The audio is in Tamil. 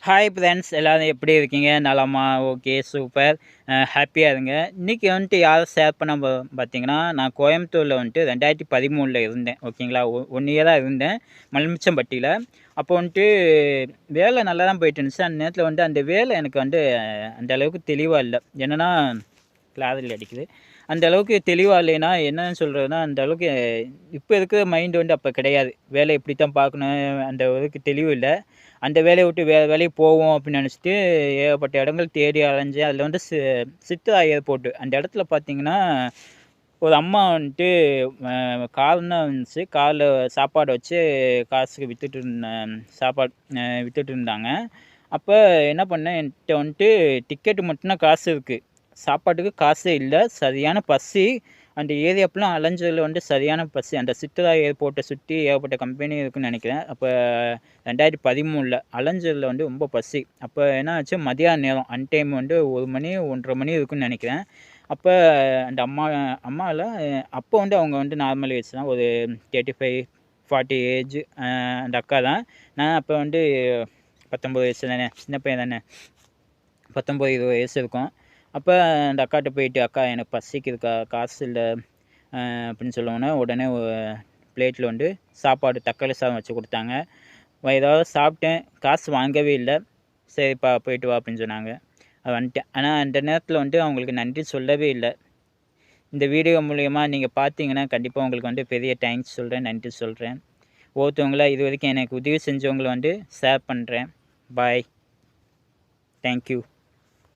ஹாய் ஃப்ரெண்ட்ஸ் எல்லோரும் எப்படி இருக்கீங்க? நலமா? Okay super. ஹாப்பியாக இருங்க. இன்றைக்கி வந்துட்டு யாரை ஷேர் பண்ண பார்த்தீங்கன்னா, நான் கோயம்புத்தூரில் வந்துட்டு 2013 இருந்தேன். ஓகேங்களா? 1 இயராக இருந்தேன் மலுமிச்சம்பட்டியில். அப்போ வந்துட்டு வேலை நல்லா தான் போயிட்டு இருந்துச்சு. அந்த நேரத்தில் வந்து அந்த வேலை எனக்கு வந்து அந்த அளவுக்கு தெளிவாக இல்லை. என்னென்னா கிளாரில் அடிக்குது. அந்த அளவுக்கு தெளிவாக இல்லைன்னா என்னன்னு சொல்கிறதுனா, அந்த அளவுக்கு இப்போ இருக்கிற மைண்டு வந்து அப்போ கிடையாது. வேலை இப்படி தான் பார்க்கணும், அந்த அளவுக்கு தெளிவு இல்லை. அந்த வேலையை விட்டு வேறு வேலைக்கு போவோம் அப்படின்னு நினச்சிட்டு ஏகப்பட்ட இடங்கள் தேடி அலைஞ்சேன். அதில் வந்து சித்ரா ஏர்போர்ட்டு அந்த இடத்துல பார்த்தீங்கன்னா, ஒரு அம்மா வந்துட்டு கார் தான் இருந்துச்சு. காரில் சாப்பாடு வச்சு காசுக்கு வித்துட்டு இருந்தேன். சாப்பாடு வித்துட்டு இருந்தாங்க. அப்போ என்ன பண்ணேன், என்கிட்ட வந்துட்டு டிக்கெட்டு மட்டும் தான் காசு இருக்குது. சாப்பாட்டுக்கு காசே இல்லை. சரியான பசி. அந்த ஏரியா ஃபுல்லா அலைஞ்சதில வந்து சரியான பசி. அந்த சித்ரா ஏர்போர்ட்டை சுற்றி ஏகப்பட்ட கம்பெனி இருக்குன்னு நினைக்கிறேன். அப்போ 2013 அலைஞ்சதில வந்து ரொம்ப பசி. அப்போ என்ன ஆச்சு, மதியான நேரம் அன்டைம் வந்து 1 மணி 1:30 மணி இருக்குன்னு நினைக்கிறேன். அப்போ அந்த அம்மால அப்போ வந்து அவங்க வந்து நார்மல் ஏஜ் தான். ஒரு 35, 40 ஏஜ் அந்த அக்கா தான். நான் அப்போ வந்து 19 வயசு தானே, சின்ன பையன் தானே. 19, 20 வயசு இருக்கும். அப்போ அந்த அக்காட்ட போயிட்டு, "அக்கா எனக்கு பசிக்குதுக்கா, காசு இல்ல" அப்படின்னு சொல்லவுனே, உடனே பிளேட்டில் வந்து சாப்பாடு தக்காளி சாதம் வச்சு குடுத்தாங்க. ஏதாவது சாப்பிட்டேன். காசு வாங்கவே இல்ல. "சரிப்பா போயிட்டு வா" அப்படின்னு சொன்னாங்க. வந்துட்டேன். ஆனா அந்த நேரத்தில வந்து அவங்களுக்கு நன்றி சொல்லவே இல்ல. இந்த வீடியோ மூலியமா நீங்க பார்த்தீங்கன்னா, கண்டிப்பா உங்களுக்கு வந்து பெரிய தேங்க்ஸ் சொல்றேன். நன்றி சொல்றேன். ஒவ்வொருத்தவங்களா இதுவரைக்கும் எனக்கு உதவி செஞ்சவங்கள வந்து ஷேர் பண்றேன். பாய். Thank you.